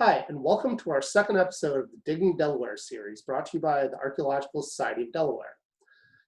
Hi, and welcome to our second episode of the Digging Delaware series, brought to you by the Archaeological Society of Delaware.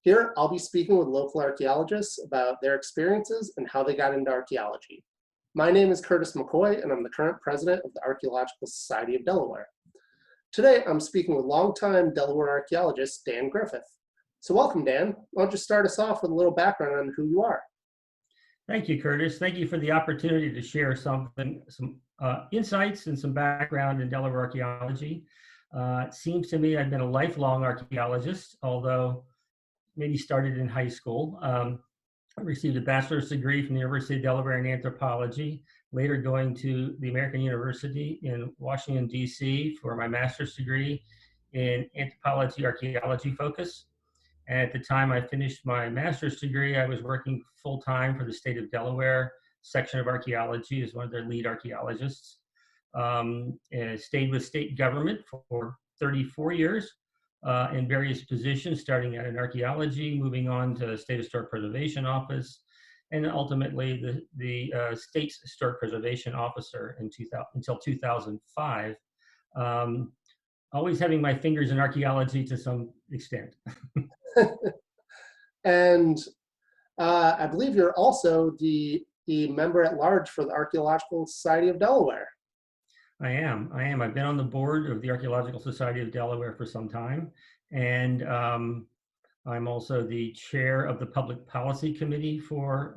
Here, I'll be speaking with local archaeologists about their experiences and how they got into archaeology. My name is Curtis McCoy, and I'm the current president of the Archaeological Society of Delaware. Today, I'm speaking with longtime Delaware archaeologist Dan Griffith. So welcome, Dan. Why don't you start us off with a little background on who you are? Thank you, Curtis. Thank you for the opportunity to share some insights and some background in Delaware archaeology. It seems to me I've been a lifelong archaeologist, although maybe started in high school. I received a bachelor's degree from the University of Delaware in anthropology, later going to the American University in Washington, D.C. for my master's degree in anthropology archaeology focus. And at the time I finished my master's degree, I was working full-time for the state of Delaware section of archaeology as one of their lead archaeologists. And stayed with state government for 34 years in various positions, starting out in archaeology, moving on to State Historic Preservation Office, and ultimately the state's Historic Preservation Officer until 2005. Always having my fingers in archaeology to some extent. And I believe you're also the member at large for the Archaeological Society of Delaware. I am. I've been on the board of the Archaeological Society of Delaware for some time, and I'm also the chair of the Public Policy Committee for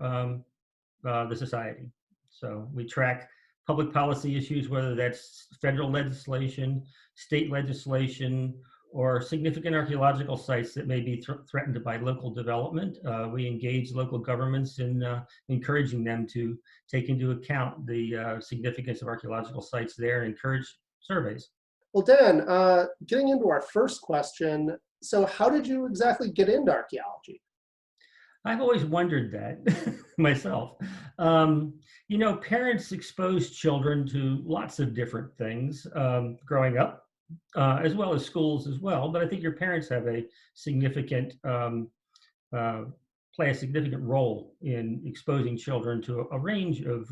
the Society. So we track public policy issues, whether that's federal legislation, state legislation, or significant archaeological sites that may be threatened by local development. We engage local governments in encouraging them to take into account the significance of archaeological sites there and encourage surveys. Well, Dan, getting into our first question, so how did you exactly get into archaeology? I've always wondered that myself. You know, parents expose children to lots of different things growing up. As well as schools as well, but I think your parents have a significant, play a significant role in exposing children to a range of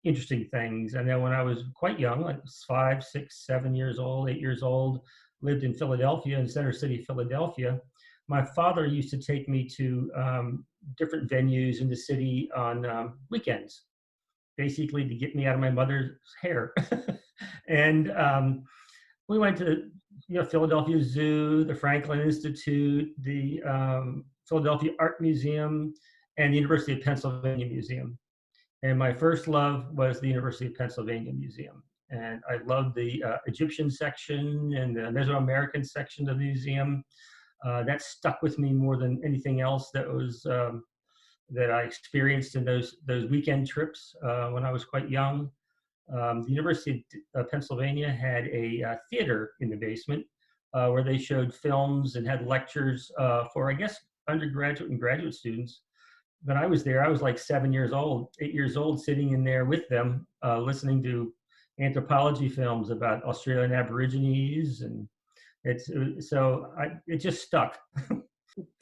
interesting things. I know when I was quite young, like 5, 6, 7 years old, 8 years old, lived in Philadelphia, in Center City, Philadelphia. My father used to take me to different venues in the city on weekends, basically to get me out of my mother's hair. And we went to Philadelphia Zoo, the Franklin Institute, the Philadelphia Art Museum, and the University of Pennsylvania Museum. And my first love was the University of Pennsylvania Museum. And I loved the Egyptian section and the Mesoamerican section of the museum. That stuck with me more than anything else that was that I experienced in those weekend trips when I was quite young. The University of Pennsylvania had a theater in the basement where they showed films and had lectures for, I guess, undergraduate and graduate students. When I was there, I was like 7 years old, 8 years old, sitting in there with them, listening to anthropology films about Australian Aborigines, and it just stuck.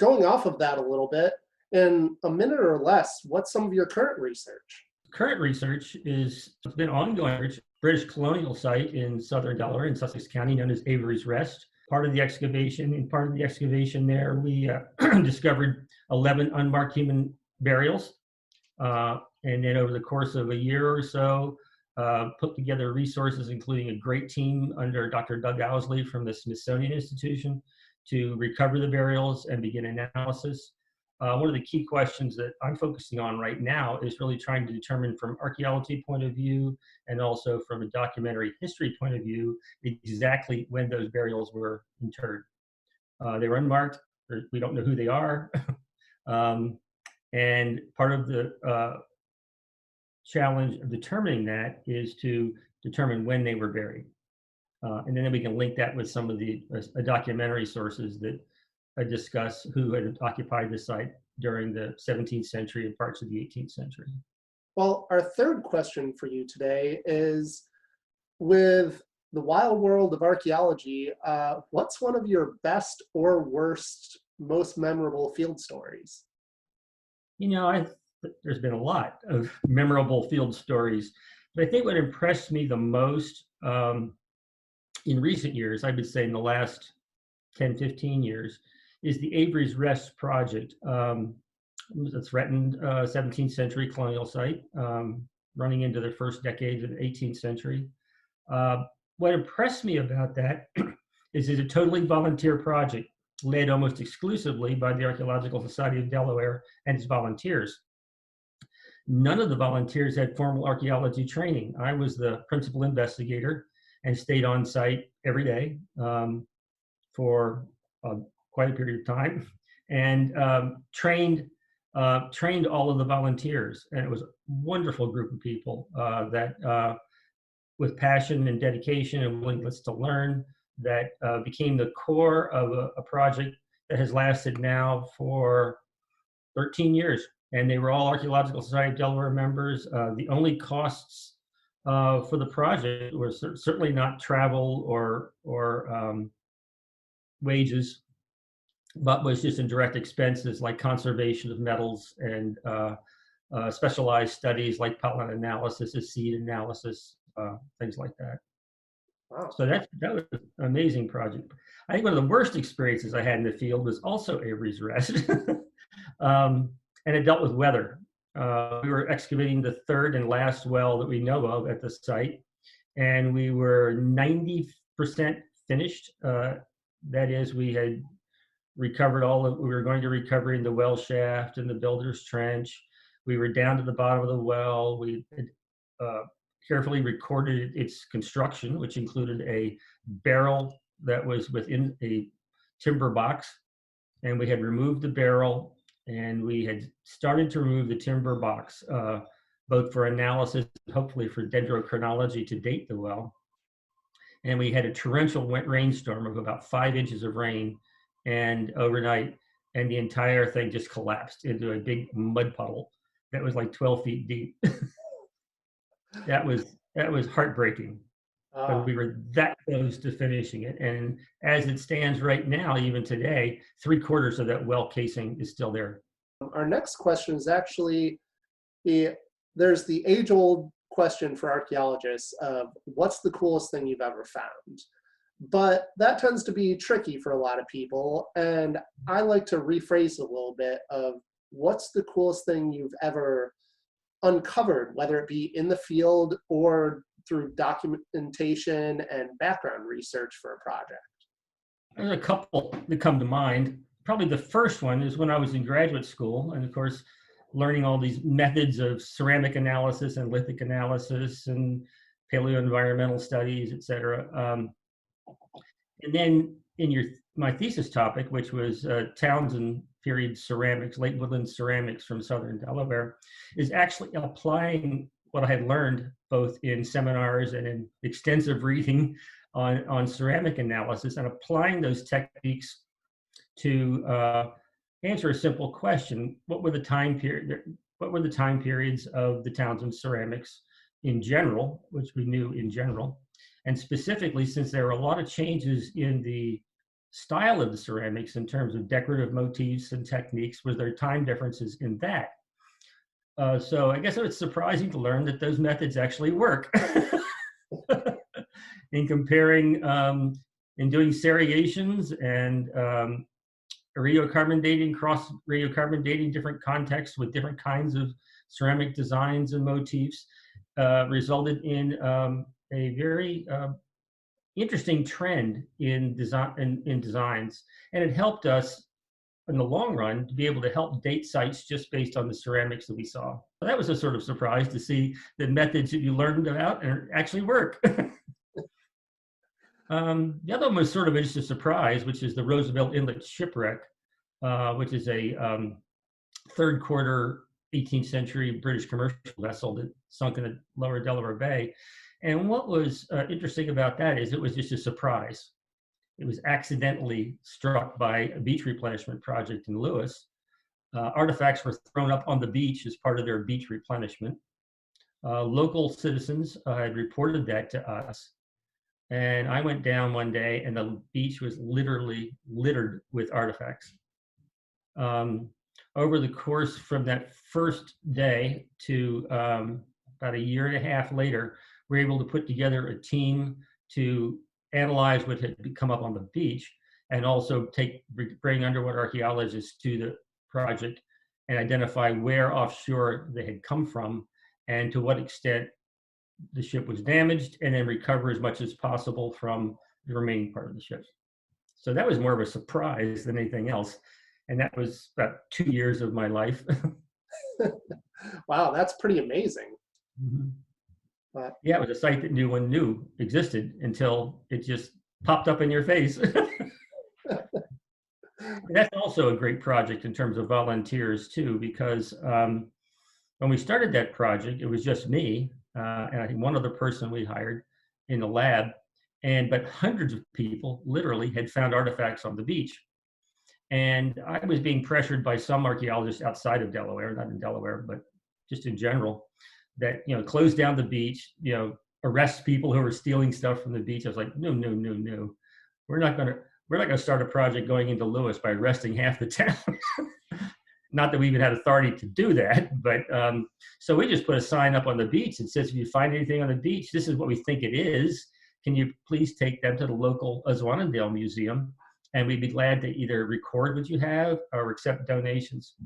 Going off of that a little bit, in a minute or less, what's some of your current research? Current research it's been ongoing research, British colonial site in southern Delaware in Sussex County known as Avery's Rest. Part of the excavation there, we discovered 11 unmarked human burials. And then over the course of a year or so, put together resources, including a great team under Dr. Doug Owsley from the Smithsonian Institution to recover the burials and begin analysis. One of the key questions that I'm focusing on right now is really trying to determine from archaeology point of view and also from a documentary history point of view exactly when those burials were interred. They were unmarked, or we don't know who they are. And part of the challenge of determining that is to determine when they were buried. And then we can link that with some of the documentary sources that discuss who had occupied the site during the 17th century and parts of the 18th century. Well, our third question for you today is, with the wild world of archaeology, what's one of your best or worst, most memorable field stories? You know, there's been a lot of memorable field stories, but I think what impressed me the most um, in recent years, I would say in the last 10, 15 years, is the Avery's Rest project. It's a threatened 17th century colonial site, running into the first decades of the 18th century. What impressed me about that is it's a totally volunteer project led almost exclusively by the Archaeological Society of Delaware and its volunteers. None of the volunteers had formal archaeology training. I was the principal investigator and stayed on site every day for quite a period of time, and trained all of the volunteers. And it was a wonderful group of people that, with passion and dedication and willingness to learn, that became the core of a project that has lasted now for 13 years. And they were all Archaeological Society of Delaware members. The only costs for the project were certainly not travel or wages, but was just in direct expenses like conservation of metals and specialized studies like pollen analysis, seed analysis, things like that. Wow. So that was an amazing project. I think one of the worst experiences I had in the field was also Avery's Rest, and it dealt with weather. We were excavating the third and last well that we know of at the site, and we were 90% finished. That is, we had recovered we were going to recover in the well shaft and the builder's trench. We were down to the bottom of the well. We had carefully recorded its construction, which included a barrel that was within a timber box. And we had removed the barrel, and we had started to remove the timber box, both for analysis, hopefully for dendrochronology to date the well. And we had a torrential rainstorm of about 5 inches of rain and overnight, and the entire thing just collapsed into a big mud puddle that was like 12 feet deep. That was heartbreaking. But we were that close to finishing it. And as it stands right now, even today, 3/4 of that well casing is still there. Our next question is actually, there's the age-old question for archaeologists of what's the coolest thing you've ever found? But that tends to be tricky for a lot of people. And I like to rephrase a little bit of what's the coolest thing you've ever uncovered, whether it be in the field or through documentation and background research for a project. There's a couple that come to mind. Probably the first one is when I was in graduate school, and of course, learning all these methods of ceramic analysis and lithic analysis and paleo-environmental studies, et cetera. And then in my thesis topic, which was Townsend period ceramics, late woodland ceramics from southern Delaware, is actually applying what I had learned both in seminars and in extensive reading on ceramic analysis, and applying those techniques to answer a simple question: what were the time periods of the Townsend ceramics in general, which we knew in general, and specifically, since there were a lot of changes in the style of the ceramics in terms of decorative motifs and techniques, was there time differences in that? So I guess it was surprising to learn that those methods actually work. In comparing, in doing serrations and radiocarbon dating, cross radiocarbon dating different contexts with different kinds of ceramic designs and motifs, resulted in a very interesting trend in designs, and it helped us in the long run to be able to help date sites just based on the ceramics that we saw. So that was a sort of surprise to see the methods that you learned about actually work. The other one was sort of just a surprise, which is the Roosevelt Inlet shipwreck, which is a third quarter 18th century British commercial vessel that sunk in the lower Delaware Bay. And what was interesting about that is it was just a surprise. It was accidentally struck by a beach replenishment project in Lewis. Artifacts were thrown up on the beach as part of their beach replenishment. Local citizens had reported that to us. And I went down one day and the beach was literally littered with artifacts. Over the course from that first day to about a year and a half later, were able to put together a team to analyze what had come up on the beach, and also bring underwater archaeologists to the project and identify where offshore they had come from and to what extent the ship was damaged, and then recover as much as possible from the remaining part of the ship. So that was more of a surprise than anything else. And that was about 2 years of my life. Wow, that's pretty amazing. Mhm. But Yeah, it was a site that no one knew existed until it just popped up in your face. And that's also a great project in terms of volunteers too, because when we started that project, it was just me and I think one other person we hired in the lab, but hundreds of people literally had found artifacts on the beach. And I was being pressured by some archaeologists outside of Delaware, not in Delaware, but just in general, that close down the beach, arrest people who are stealing stuff from the beach. I was like, no, no, no, no, we're not gonna start a project going into Lewis by arresting half the town. Not that we even had authority to do that, but so we just put a sign up on the beach that says, if you find anything on the beach, this is what we think it is. Can you please take them to the local Aswanandale Museum? And we'd be glad to either record what you have or accept donations.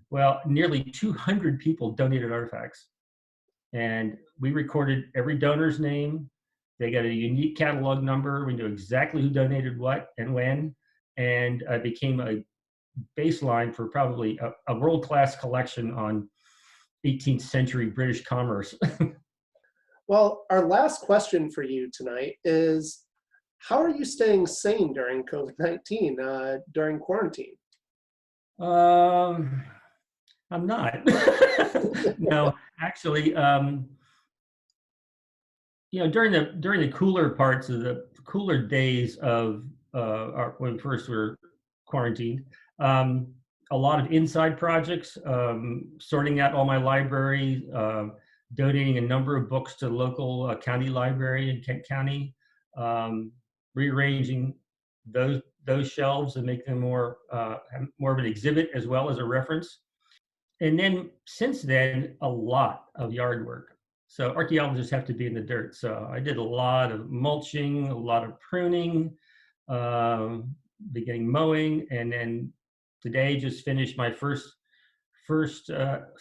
Well, nearly 200 people donated artifacts. And we recorded every donor's name. They got a unique catalog number. We knew exactly who donated what and when. And it became a baseline for probably a world-class collection on 18th century British commerce. well, our last question for you tonight is, how are you staying sane during COVID-19, during quarantine? I'm not. No, actually, during the cooler parts of the cooler days of when first we were quarantined, a lot of inside projects, sorting out all my library, donating a number of books to the local county library in Kent County, rearranging those shelves and make them more of an exhibit as well as a reference. And then since then, a lot of yard work. So archaeologists have to be in the dirt. So I did a lot of mulching, a lot of pruning, beginning mowing, and then today just finished my first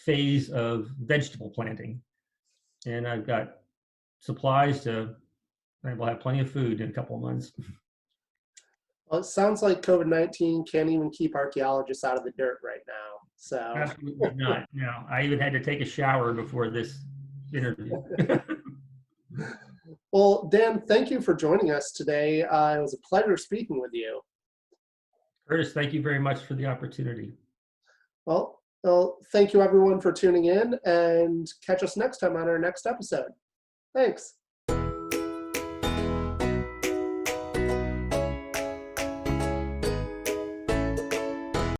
phase of vegetable planting. And I've got supplies I will have plenty of food in a couple of months. Well, it sounds like COVID-19 can't even keep archaeologists out of the dirt right now. So Absolutely not. No, I even had to take a shower before this interview. well, Dan, thank you for joining us today. It was a pleasure speaking with you. Curtis, thank you very much for the opportunity. Well, thank you everyone for tuning in, and catch us next time on our next episode. Thanks.